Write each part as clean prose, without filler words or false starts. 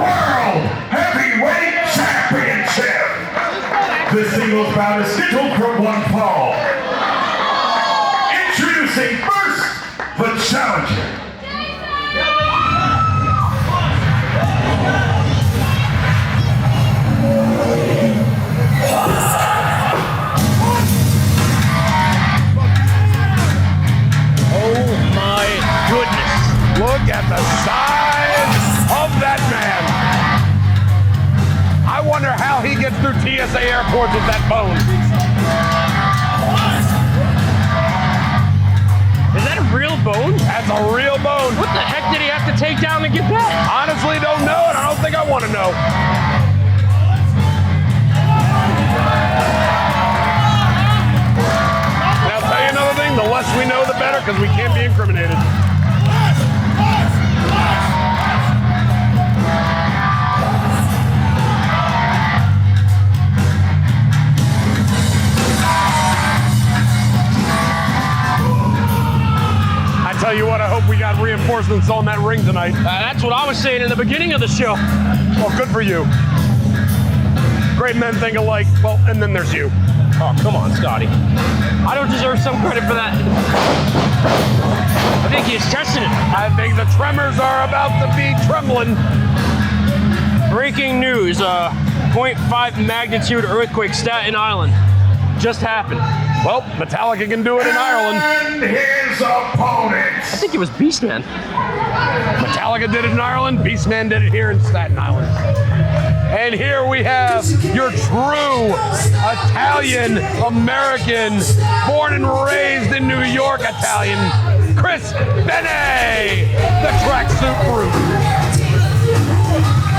World Heavyweight Championship. The singles bout is scheduled for one fall. Introducing first, the challenger. Look at the size of that man. I wonder how he gets through TSA airports with that bone. Is that a real bone? That's a real bone. What the heck did he have to take down to get that? Honestly, don't know, and I don't think I want to know. And I'll tell you another thing, the less we know, the better, because we can't be incriminated. Tell you what, I hope we got reinforcements on that ring tonight. That's what I was saying in the beginning of the show. Well, good for you. Great men think alike. Well, and then there's you. Oh, come on, Scotty. I don't deserve some credit for that. I think he's testing it. I think the tremors are about to be trembling. Breaking news, 0.5 magnitude earthquake, Staten Island. Just happened. Well, Metallica can do it in Ireland. And his opponents. I think it was Beastman. Metallica did it in Ireland. Beastman did it here in Staten Island. And here we have your true Italian American, born and raised in New York Italian, Chris Benne, the tracksuit brute.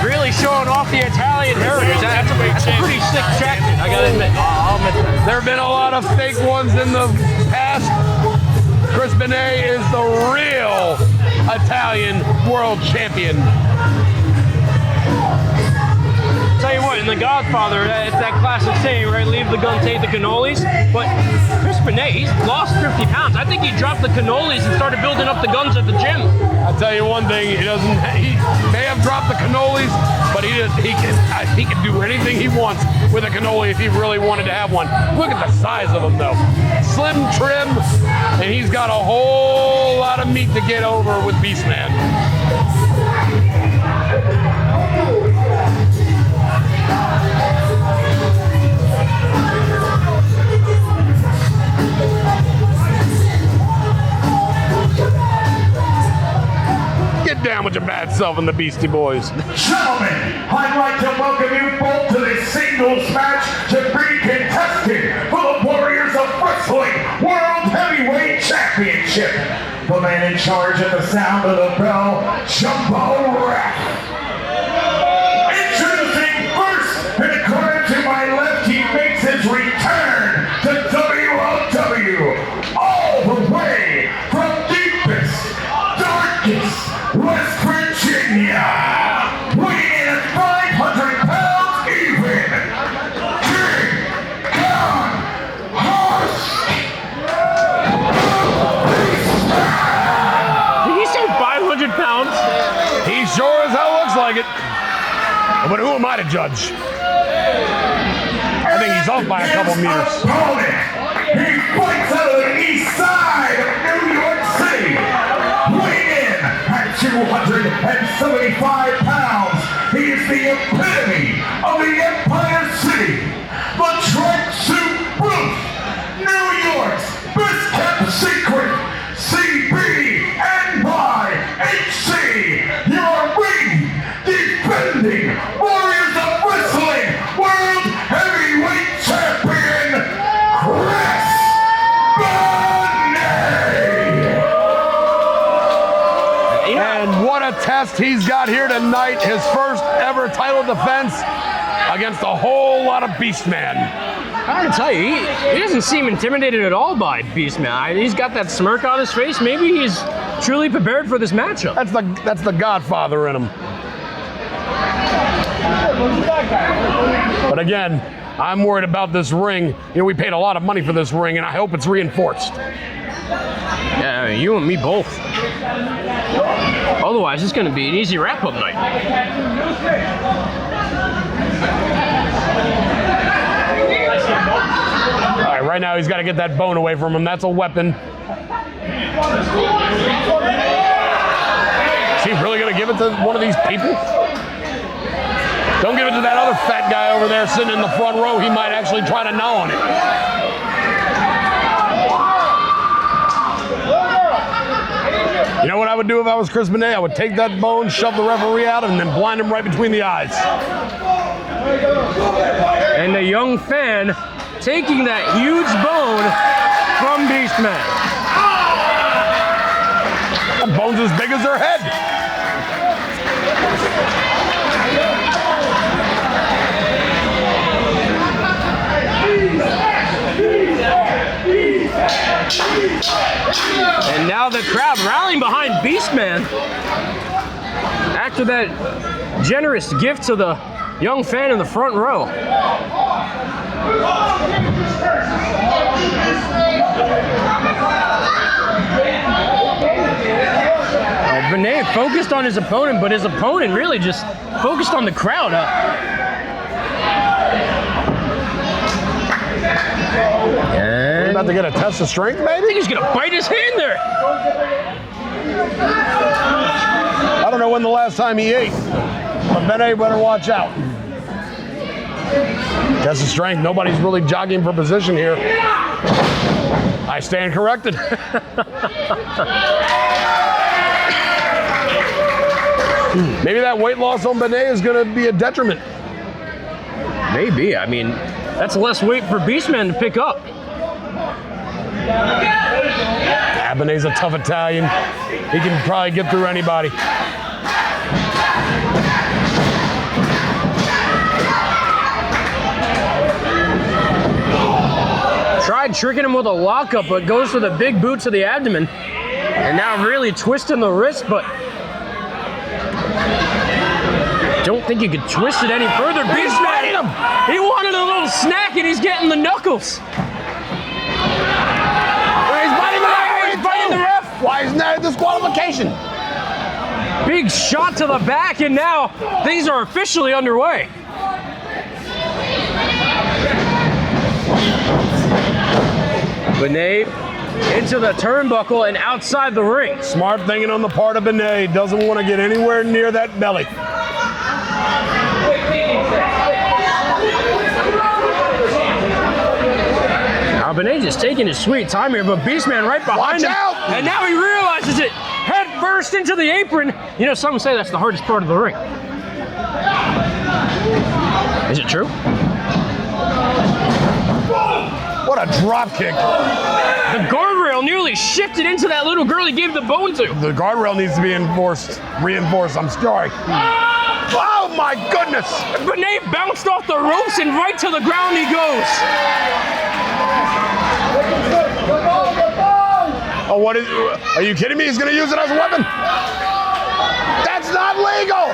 Really showing off the Italian heritage. That's a pretty sick jacket, I gotta admit. I'll admit that. There have been a lot of fake ones in the past. Chris Benne is the real Italian world champion. Tell you what, in The Godfather, it's that classic saying, right? Leave the gun, take the cannolis. But Chris Benne, he's lost 50 pounds. I think he dropped the cannolis and started building up the guns at the gym. I'll tell you one thing, he may have dropped the cannolis, but he can do anything he wants with a cannoli if he really wanted to have one. Look at the size of him though. Slim, trim, and he's got a whole lot of meat to get over with Beastman. Get down with your bad self and the Beastie Boys. Gentlemen, I'd like to welcome you both to this singles match to be contested for the Warriors of Wrestling World Heavyweight Championship. The man in charge at the sound of the bell, Jumbo Rack. Introducing first, and according to my left, he makes his return to W.O.W. all the way from deepest, darkest West Virginia, weighing in at 500 pounds even. King Kong Husk. Did he say 500 pounds? He sure as hell looks like it. But who am I to judge? I think he's off by a couple meters. Opponent. He fights out of the east side of New York City. Weighing in at 275 pounds. He is the epitome of the Empire City. The tracksuit brute. New York's best kept secret. CBNYHC. Your ring defending Warriors of Wrestling World Heavyweight Champion, Chris Benne. And what a test he's got here tonight. His first ever title defense against a whole lot of Beastman. I gotta tell you, he doesn't seem intimidated at all by Beastman. He's got that smirk on his face. Maybe he's truly prepared for this matchup. That's the Godfather in him. But again, I'm worried about this ring. You know, we paid a lot of money for this ring, and I hope it's reinforced. Yeah, you and me both. Otherwise, it's going to be an easy wrap-up night. All right, right now he's got to get that bone away from him. That's a weapon. Is he really going to give it to one of these people? Don't give it to that other fat guy over there sitting in the front row. He might actually try to gnaw on it. You know what I would do if I was Chris Benne? I would take that bone, shove the referee out, and then blind him right between the eyes. And the young fan taking that huge bone from Beastman. That bone's as big as her head. And now the crowd rallying behind Beastman after that generous gift to the young fan in the front row. Benne focused on his opponent, but his opponent really just focused on the crowd. He's about to get a test of strength, maybe? I think he's gonna bite his hand there. I don't know when the last time he ate, but Benne better watch out. Test of strength, nobody's really jogging for position here. I stand corrected. Maybe that weight loss on Benne is gonna be a detriment. Maybe, I mean, that's less weight for Beastman to pick up. Benne's a tough Italian. He can probably get through anybody. Tried tricking him with a lockup, but goes for the big boot to the abdomen. And now really twisting the wrist, but don't think you could twist it any further. Beastman, he wanted a little snack and he's getting the knuckles. He's biting the ref. Why isn't that a disqualification? Big shot to the back, and now things are officially underway. Benne into the turnbuckle and outside the ring. Smart thinking on the part of Benne. Doesn't want to get anywhere near that belly. Now Benne just taking his sweet time here, but Beastman right behind him. Watch out! And now he realizes it. Head first into the apron. You know, some say that's the hardest part of the ring. Is it true? What a drop kick. The guardrail nearly shifted into that little girl he gave the bone to. The guardrail needs to be reinforced. I'm sorry. Oh my goodness! Benne bounced off the ropes and right to the ground he goes. Oh, what is? Are you kidding me? He's going to use it as a weapon? That's not legal!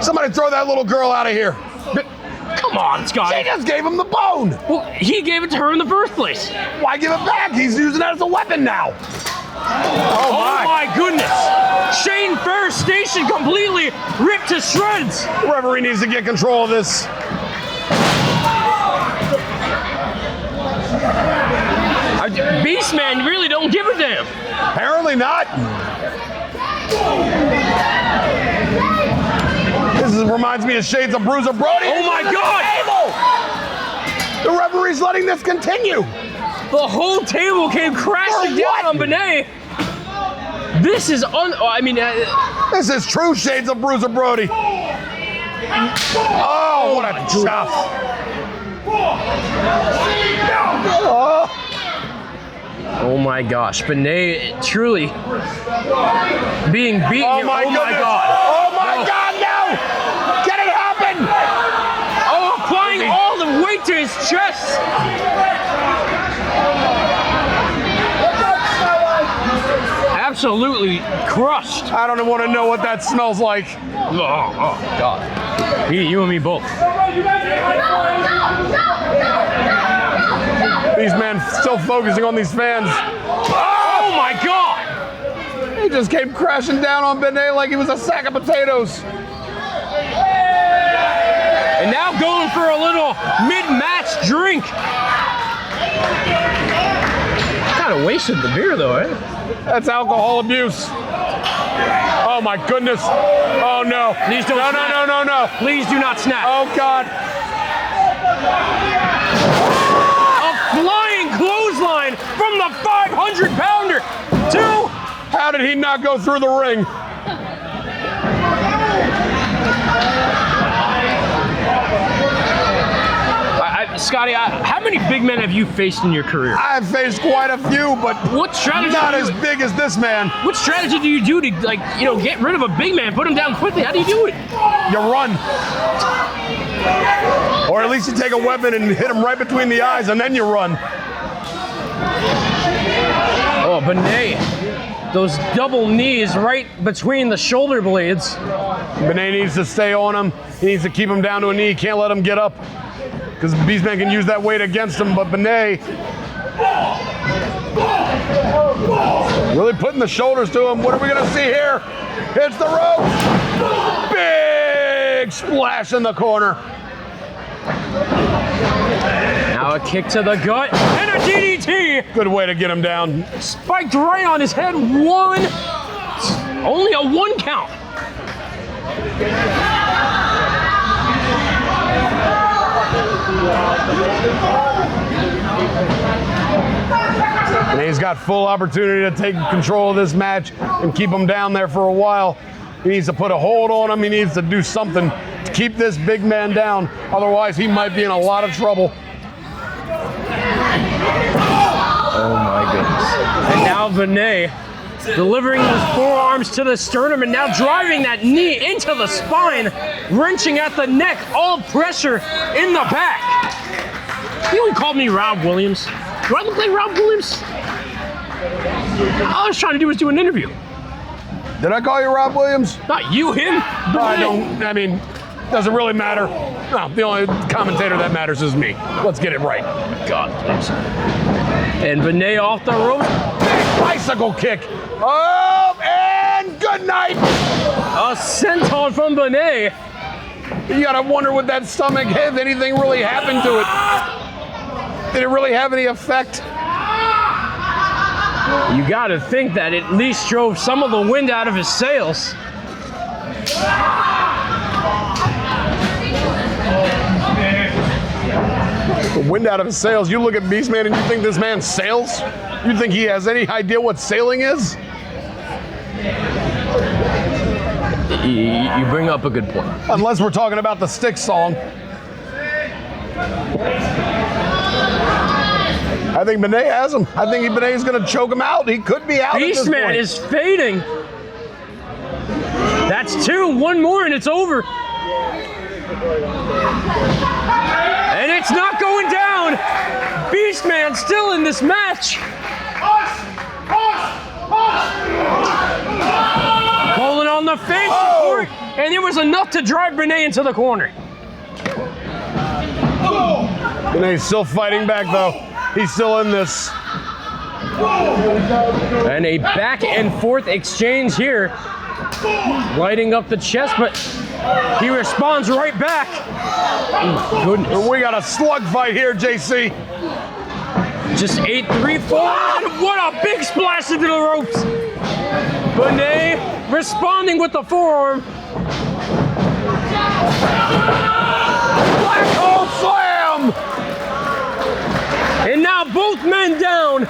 Somebody throw that little girl out of here. Come on, Scott. She just gave him the bone. Well, he gave it to her in the first place. Why give it back? He's using it as a weapon now. Oh my goodness. Shane Fair's station completely ripped to shreds. The referee needs to get control of this. Beastman really don't give a damn. Apparently not. This reminds me of shades of Bruiser Brody. Oh my God! The referee's letting this continue. The whole table came crashing down on Benne. This is This is true shades of Bruiser Brody. Oh, what a chop. Oh my gosh, Benne truly being beaten. Oh my God! Oh my God, no! Can it happen? Oh, applying all the weight to his chest. Absolutely crushed. I don't want to know what that smells like. Oh God. You and me both. Beastman still focusing on these fans. Oh my God! He just came crashing down on Benne like he was a sack of potatoes. And now going for a little mid-match drink. Kind of wasted the beer though, eh? That's alcohol abuse. Oh my goodness. Oh no. Please don't snap. No. Please do not snap. Oh God. A flying clothesline from the 500-pounder to... How did he not go through the ring? Scotty, how many big men have you faced in your career? I've faced quite a few, but What strategy? not as big as this man. What strategy do you do to, like, you know, get rid of a big man, put him down quickly? How do you do it? You run. Or at least you take a weapon and hit him right between the eyes and then you run. Oh, Benne. Those double knees right between the shoulder blades. Benne needs to stay on him. He needs to keep him down to a knee. He can't let him get up, because Beastman can use that weight against him, but Benne really putting the shoulders to him. What are we gonna see here? Hits the rope. Big splash in the corner. Now a kick to the gut and a DDT. Good way to get him down. Spiked right on his head. Only a 1 count. And he's got full opportunity to take control of this match and keep him down there for a while. He needs to put a hold on him. He needs to do something to keep this big man down. Otherwise, he might be in a lot of trouble. Oh my goodness. And now Benne delivering those forearms to the sternum and now driving that knee into the spine, wrenching at the neck, all pressure in the back. You know, he called me Rob Williams. Do I look like Rob Williams? All I was trying to do was do an interview. Did I call you Rob Williams? Not you, him. Doesn't really matter. No, the only commentator that matters is me. Let's get it right. God, please. And Benne off the ropes. Bicycle kick. Oh, and good night. A senton from Benne. You gotta wonder what that stomach hit. If anything really happened to it. Did it really have any effect? You gotta think that at least drove some of the wind out of his sails. The wind out of his sails. You look at Beastman and you think this man sails? You think he has any idea what sailing is? You bring up a good point. Unless we're talking about the Styx song. I think Benne has him. I think Benne is going to choke him out. He could be out at this point. Beastman is fading. That's 2. 1 more and it's over. And it's not going down. Beastman still in this match. Pulling on the face support, and it was enough to drive Benne into the corner. Benne's still fighting back though. He's still in this. And a back and forth exchange here. Lighting up the chest, but he responds right back. Oh, goodness. We got a slug fight here, JC. Just 8-3-4, and what a big splash into the ropes. Benne responding with the forearm. Black hole slam! And now both men down.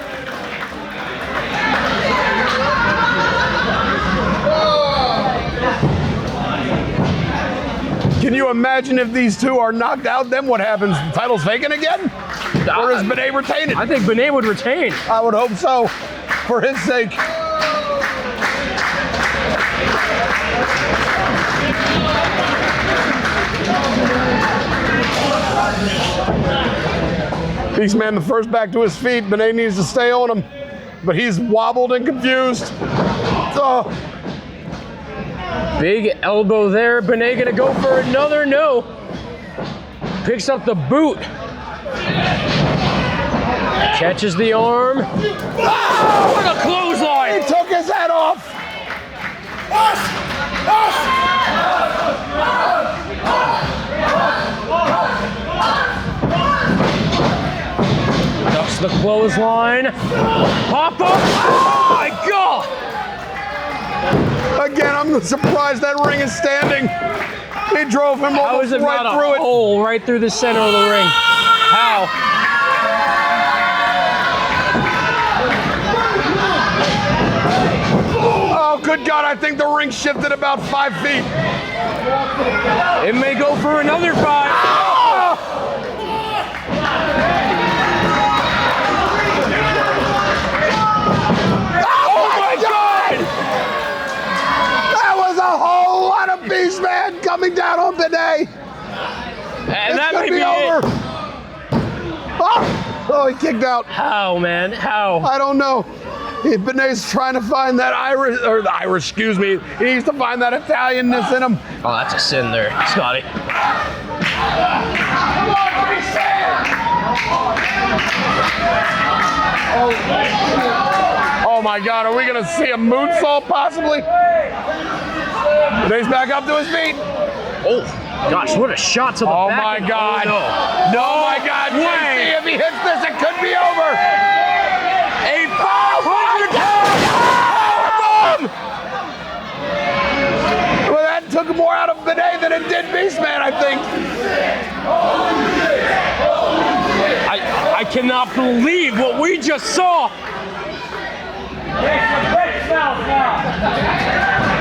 Can you imagine if these two are knocked out? Then what happens? The title's vacant again? Or is Benne retained it? I think Benne would retain. I would hope so, for his sake. Beastman the first back to his feet. Benne needs to stay on him, but he's wobbled and confused. Oh. Big elbow there. Benne gonna go for another no. picks up the boot. Catches the arm. Oh, what a clothesline! He took his head off. Ducks the clothesline. Pop up. Oh my God! Again, I'm surprised that ring is standing. He drove him How is almost it right not through a it. hole right through the center of the ring? How? Oh, good God, I think the ring shifted about 5 feet. It may go for another 5. Oh my God! That was a whole lot of Beastman coming down on Benne. And that may Could be be over. it. Oh, he kicked out. How, man? How? I don't know. Benne's trying to find that Irish, excuse me. He needs to find that Italianness in him. Oh, that's a sin there, Scotty. Oh my God, are we gonna see a moonsault possibly? Benne's back up to his feet. Oh, gosh, what a shot to the Oh back. my and- God. Oh, No, my God. way. JC, if he hits this, it could be over. A 500 Powerbomb! Well, that took more out of Benne than it did Beastman, I think. I cannot believe what we just saw.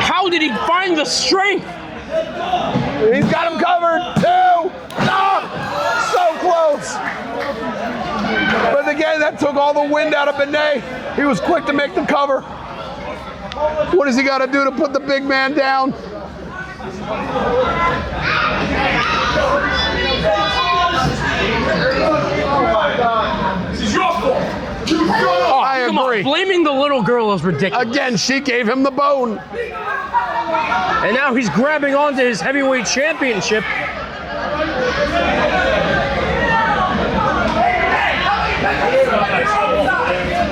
How did he find the strength? He's got him covered. 2. No! So close. But again, that took all the wind out of Benne. He was quick to make the cover. What does he got to do to put the big man down? Oh, I Come on, agree. blaming the little girl is ridiculous. Again, she gave him the bone. And now he's grabbing onto his heavyweight championship.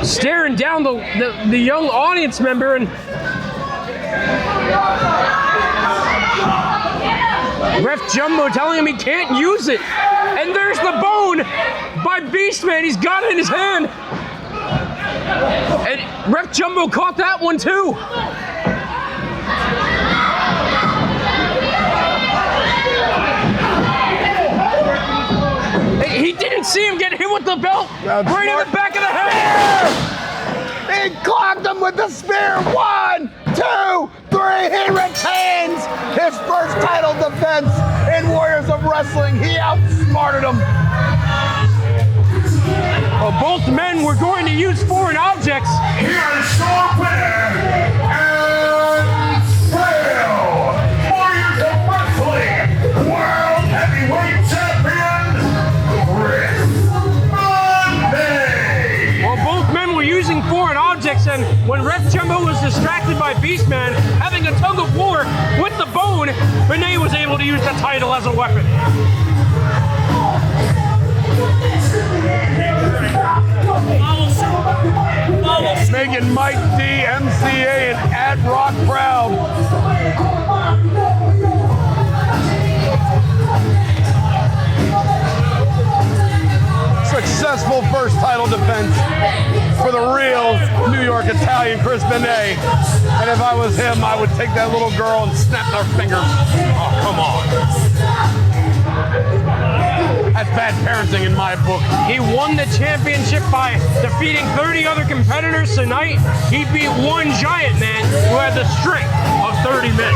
Staring down the young audience member, and Ref Jumbo telling him he can't use it. And there's the bone by Beastman. He's got it in his hand. And Ref Jumbo caught that one too. He didn't see him get hit with the belt right in the back of the head. He clocked him with the spear. 1, 2, 3. He retains his first title defense in Warriors of Wrestling. He outsmarted him. Well, both men were going to use foreign objects. Here is your winner and still Warriors of Wrestling World Heavyweight Champion, Benne. Well, both men were using foreign objects, and when Ref Jumbo was distracted by Beastman having a tug of war with the bone, Benne was able to use the title as a weapon. Making Mike D, MCA, and Ad Rock proud. Successful first title defense for the real New York Italian Chris Benne. And if I was him, I would take that little girl and snap their fingers. Oh, come on. That's bad parenting in my book. He won the championship by defeating 30 other competitors tonight. He beat one giant man who had the strength of 30 men.